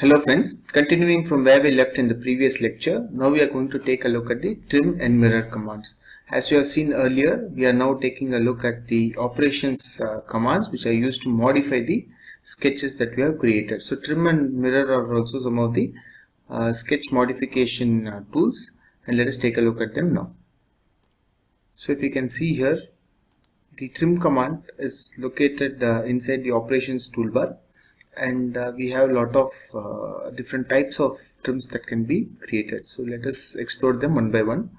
Hello friends, continuing from where we left in the previous lecture, now we are going to take a look at the trim and mirror commands. As we have seen earlier, we are now taking a look at the operations commands which are used to modify the sketches that we have created. So trim and mirror are also some of the sketch modification tools, and let us take a look at them now. So if you can see here, the trim command is located inside the operations toolbar. And we have a lot of different types of trims that can be created. So let us explore them one by one.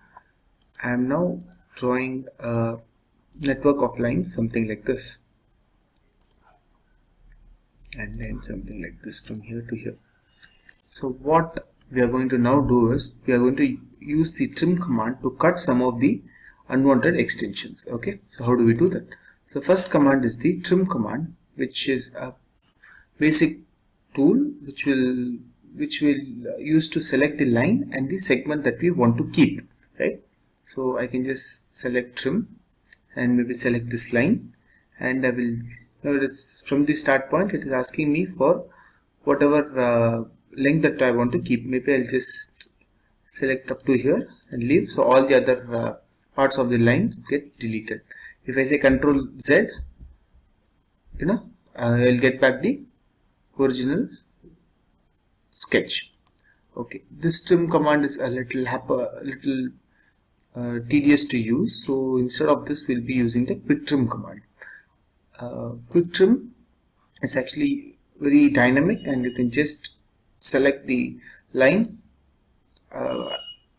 I am now drawing a network of lines, something like this, and then something like this from here to here. So what we are going to now do is we are going to use the trim command to cut some of the unwanted extensions. Okay, so how do we do that? So first command is the trim command, which is a basic tool which will use to select the line and the segment that we want to keep, right? So I can just select trim and maybe select this line, and I will, now it is from the start point, it is asking me for whatever length that I want to keep. Maybe I'll just select up to here and leave, so all the other parts of the lines get deleted. If I say Control Z, I'll get back the original sketch. Okay, this trim command is a little tedious to use, so instead of this we'll be using the quick trim command. Quick trim is actually very dynamic, and you can just select the line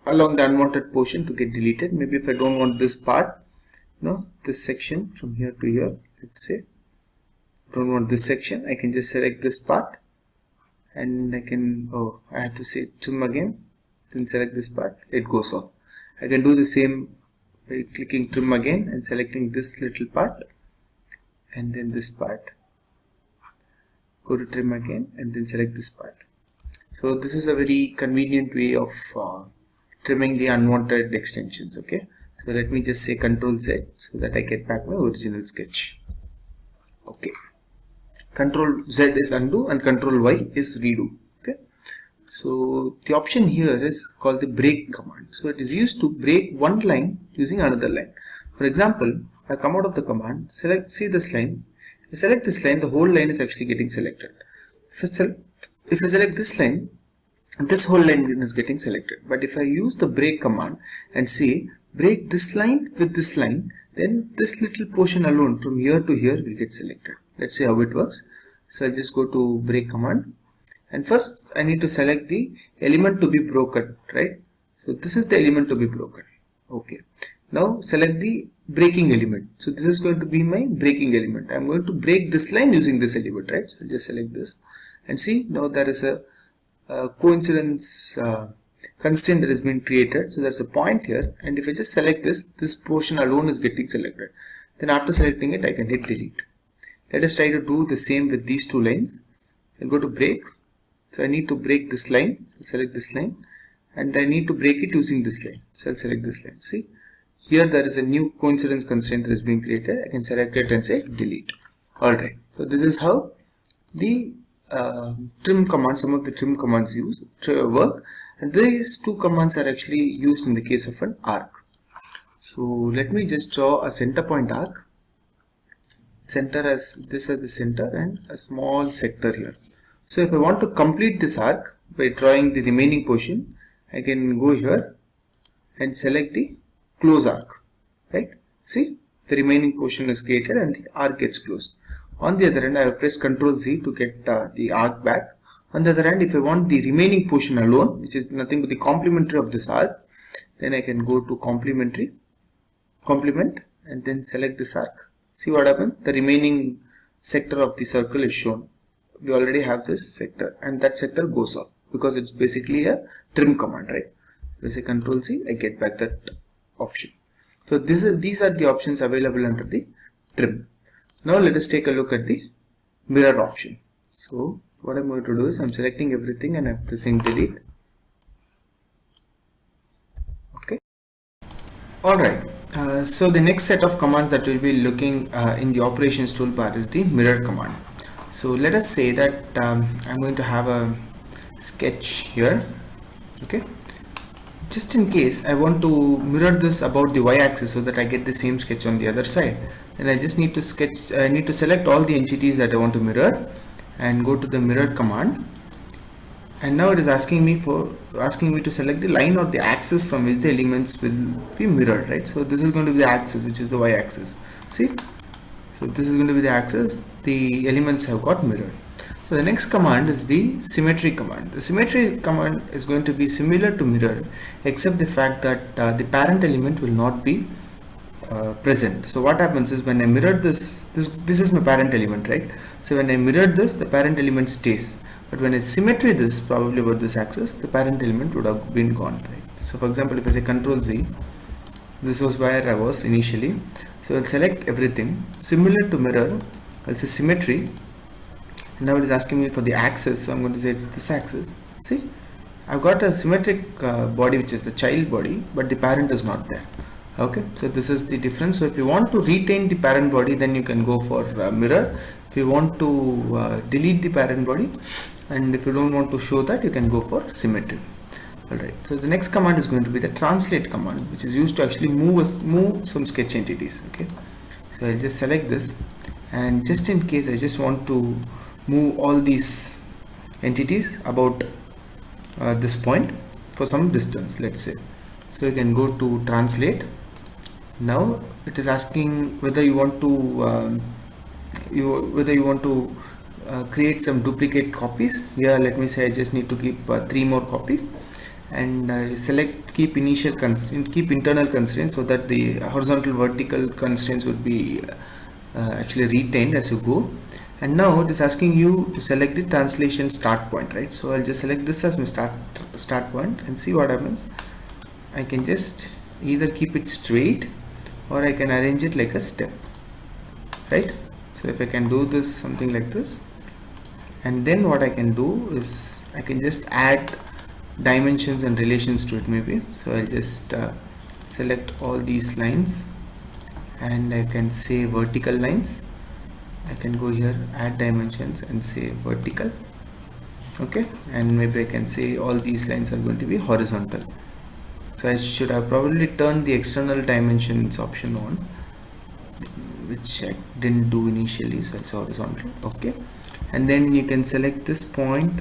along the unwanted portion to get deleted. Maybe if I don't want this part, this section from here to here, let's say don't want this section, I can just select this part, and I can, I have to say trim again, then select this part, it goes off. I can do the same by clicking trim again and selecting this little part, and then this part, go to trim again and then select this part. So this is a very convenient way of trimming the unwanted extensions. Okay, so let me just say Control Z so that I get back my original sketch. Okay, Control Z is undo and Control Y is redo. Okay, so the option here is called the break command. So it is used to break one line using another line. For example, I come out of the command, see this line, I select this line, the whole line is actually getting selected. If I select this line, this whole line is getting selected. But if I use the break command and say break this line with this line, then this little portion alone from here to here will get selected. Let's see how it works. So I'll just go to break command, and first I need to select the element to be broken, right? So this is the element to be broken. Okay, now select the breaking element. So this is going to be my breaking element. I'm going to break this line using this element, right? So I'll just select this and see, now there is a coincidence constraint that has been created. So there's a point here, and if I just select this portion alone is getting selected. Then after selecting it, I can hit delete. Let us try to do the same with these two lines. I'll go to break. So I need to break this line. Select this line, and I need to break it using this line. So I'll select this line. See, here there is a new coincidence constraint that is being created. I can select it and say delete. Alright, so this is how the trim command, some of the trim commands work, and these two commands are actually used in the case of an arc. So let me just draw a center point arc. Center as this as the center and a small sector here. So if I want to complete this arc by drawing the remaining portion, I can go here and select the close arc, right? See, the remaining portion is created and the arc gets closed. On the other hand, I have pressed Ctrl Z to get the arc back. On the other hand, if I want the remaining portion alone, which is nothing but the complementary of this arc, then I can go to complement, and then select this arc. See what happened? The remaining sector of the circle is shown. We already have this sector, and that sector goes off because it's basically a trim command, right? If I say Ctrl Z, I get back that option. So these are the options available under the trim. Now let us take a look at the mirror option. So what I'm going to do is I'm selecting everything and I'm pressing delete. Okay. Alright. So the next set of commands that we'll be looking in the operations toolbar is the mirror command. So let us say that I'm going to have a sketch here. Okay, just in case I want to mirror this about the y-axis so that I get the same sketch on the other side, and I just need to select all the entities that I want to mirror and go to the mirror command. And now it is asking me to select the line or the axis from which the elements will be mirrored, right? So this is going to be the axis, which is the y-axis. See, so this is going to be the axis. The elements have got mirrored. So the next command is the symmetry command. The symmetry command is going to be similar to mirror, except the fact that the parent element will not be present. So what happens is when I mirror this is my parent element, right? So when I mirror this, the parent element stays. But when I symmetry this, probably about this axis, the parent element would have been gone, right? So for example, if I say Control Z, this was where I was initially. So I'll select everything. Similar to mirror, I'll say symmetry. And now it is asking me for the axis, so I'm going to say it's this axis. See, I've got a symmetric body, which is the child body, but the parent is not there. Okay, so this is the difference. So if you want to retain the parent body, then you can go for mirror. If you want to delete the parent body, and if you don't want to show that, you can go for symmetry. Alright, so the next command is going to be the translate command, which is used to actually move some sketch entities. Okay, so I'll just select this, and just in case I just want to move all these entities about this point for some distance, let's say. So you can go to translate. Now it is asking whether you want to create some duplicate copies. Here let me say I just need to keep 3 more copies, and select keep internal constraints, so that the horizontal vertical constraints would be actually retained as you go. And now it is asking you to select the translation start point, right? So I'll just select this as my start point and see what happens. I can just either keep it straight or I can arrange it like a step, right? So if I can do this something like this, and then what I can do is I can just add dimensions and relations to it maybe. So I'll just select all these lines, and I can say vertical lines. I can go here, add dimensions, and say vertical. Okay, and maybe I can say all these lines are going to be horizontal. So I should have probably turned the external dimensions option on, which I didn't do initially, so it's horizontal. Okay, and then you can select this point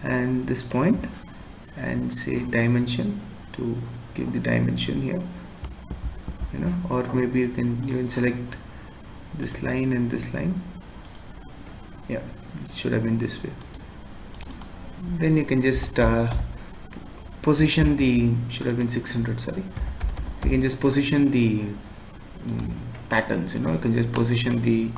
and this point and say dimension to give the dimension here, or maybe you can even select this line and this line. Yeah, it should have been this way. Then you can just position the, should have been 600, sorry. You can just position the patterns, you can just position the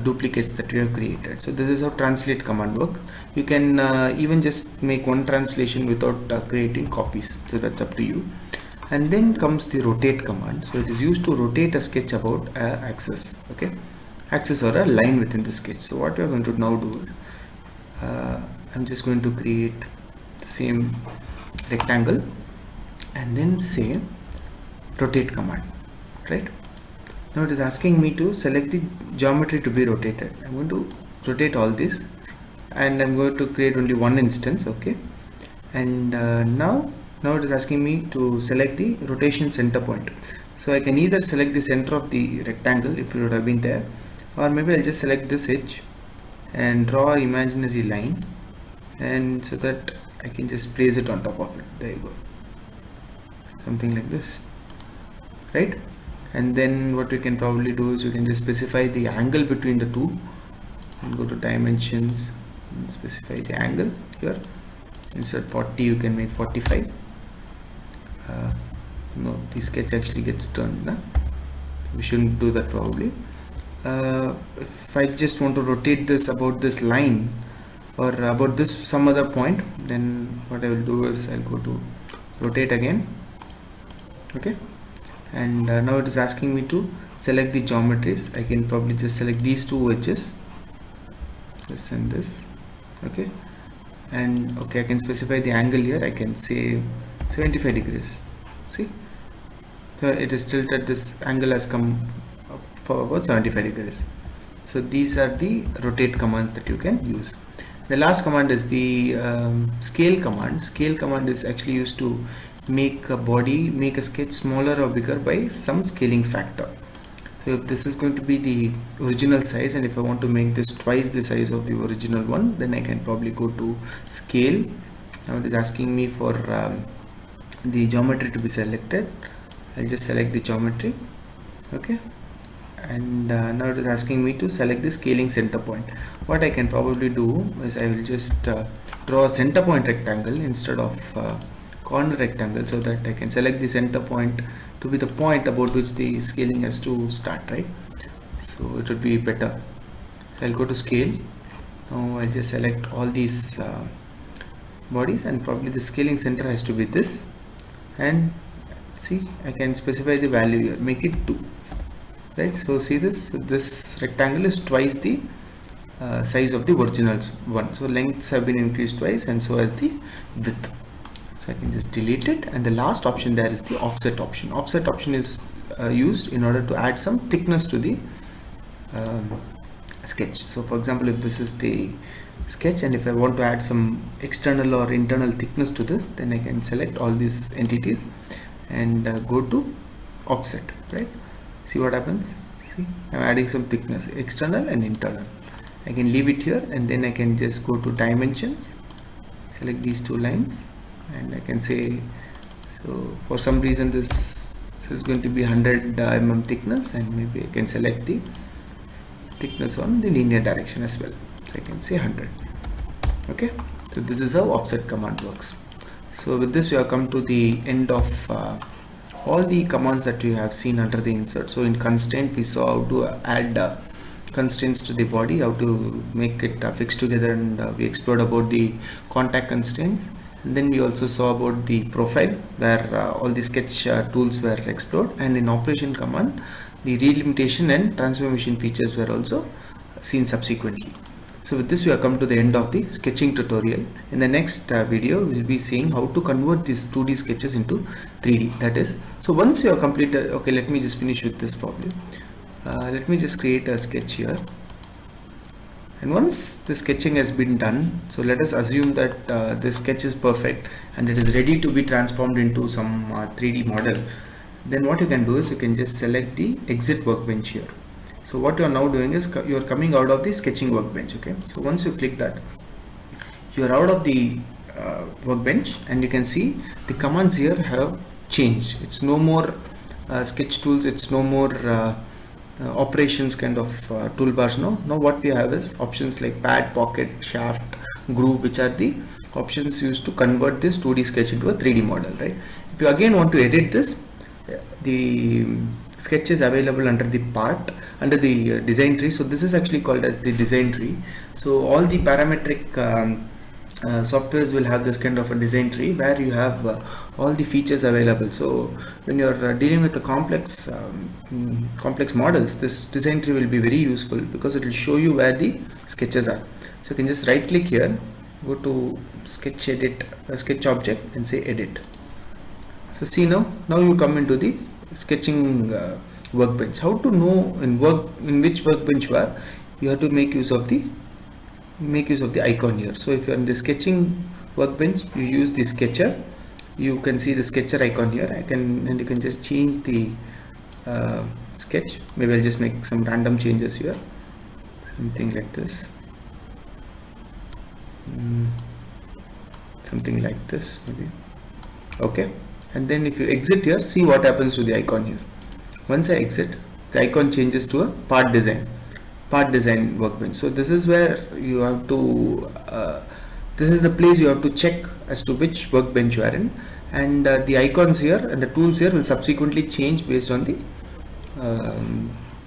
duplicates that we have created. So this is how translate command works. You can even just make one translation without creating copies, so that's up to you. And then comes the rotate command. So it is used to rotate a sketch about axis, okay, axis or a line within the sketch. So what we are going to now do is I'm just going to create the same rectangle and then say rotate command, right? Now it is asking me to select the geometry to be rotated. I'm going to rotate all this, and I'm going to create only one instance. Okay, and now it is asking me to select the rotation center point. So I can either select the center of the rectangle if it would have been there, or maybe I'll just select this edge and draw an imaginary line, and so that I can just place it on top of it. There you go, something like this, right? And then what we can probably do is we can just specify the angle between the two, and go to dimensions and specify the angle here. Instead of 40, you can make 45. No, the sketch actually gets turned. We shouldn't do that probably. If I just want to rotate this about this line or about this some other point, then what I will do is I'll go to rotate again. Okay, and now it is asking me to select the geometries. I can probably just select these two edges, this and this. Okay, and okay, I can specify the angle here. I can say 75 degrees. See, so it is tilted, this angle has come up for about 75 degrees. So these are the rotate commands that you can use. The last command is the scale command. Scale command is actually used to make a sketch smaller or bigger by some scaling factor. So if this is going to be the original size, and if I want to make this twice the size of the original one, then I can probably go to scale. Now it is asking me for the geometry to be selected. I'll just select the geometry. Okay, and now it is asking me to select the scaling center point. What I can probably do is I will just draw a center point rectangle instead of corner rectangle, so that I can select the center point to be the point about which the scaling has to start, right? So it would be better. So I'll go to scale. Now I'll just select all these bodies, and probably the scaling center has to be this, and see, I can specify the value here, make it 2, right? So see this, so this rectangle is twice the size of the original one, so lengths have been increased twice, and so has the width. So I can just delete it, and the last option there is the offset option. Offset option is used in order to add some thickness to the sketch. So for example, if this is the sketch, and if I want to add some external or internal thickness to this, then I can select all these entities and go to offset, right? See what happens. See, I'm adding some thickness, external and internal. I can leave it here, and then I can just go to dimensions, select these two lines, and I can say, so for some reason this is going to be 100 mm thickness, and maybe I can select the thickness on the linear direction as well, so I can say 100. Okay, so this is how offset command works. So with this we have come to the end of all the commands that we have seen under the insert. So in constraint we saw how to add constraints to the body, how to make it fixed together, and we explored about the contact constraints. And then we also saw about the profile, where all the sketch tools were explored, and in operation command the relimitation and transformation features were also seen subsequently. So with this we have come to the end of the sketching tutorial. In the next video we will be seeing how to convert these 2D sketches into 3D. That is, so once you have completed, okay, let me just finish with this problem. Let me just create a sketch here, and once the sketching has been done, so let us assume that this sketch is perfect and it is ready to be transformed into some 3D model. Then what you can do is you can just select the exit workbench here. So what you are now doing is you are coming out of the sketching workbench. Okay, so once you click that, you are out of the workbench, and you can see the commands here have changed. It's no more sketch tools, it's no more operations kind of toolbars. Now what we have is options like pad, pocket, shaft, groove, which are the options used to convert this 2D sketch into a 3D model, right? If you again want to edit this, the sketch is available under the part, under the design tree. So this is actually called as the design tree. So all the parametric softwares will have this kind of a design tree where you have all the features available. So when you're dealing with the complex models, this design tree will be very useful because it will show you where the sketches are. So you can just right click here, go to sketch edit, sketch object, and say edit. So see, now you come into the sketching workbench. How to know in which workbench you are? You have to make use of the icon here. So if you are in the sketching workbench, you use the sketcher. You can see the sketcher icon here. And you can just change the sketch. Maybe I'll just make some random changes here, something like this, something like this maybe. Okay, and then if you exit here, see what happens to the icon here. Once I exit, the icon changes to a part design workbench. So this is where you have to this is the place you have to check as to which workbench you are in, and the icons here and the tools here will subsequently change based on the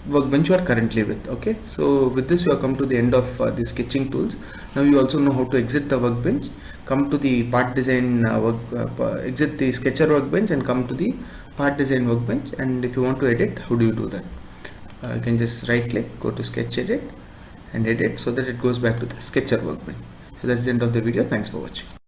workbench you are currently with. Okay, so with this we have come to the end of the sketching tools. Now you also know how to exit the workbench, come to the part design exit the sketcher workbench and come to the part design workbench. And if you want to edit, how do you do that? You can just right click, go to sketch edit and edit, so that it goes back to the sketcher workbench. So that's the end of the video. Thanks for watching.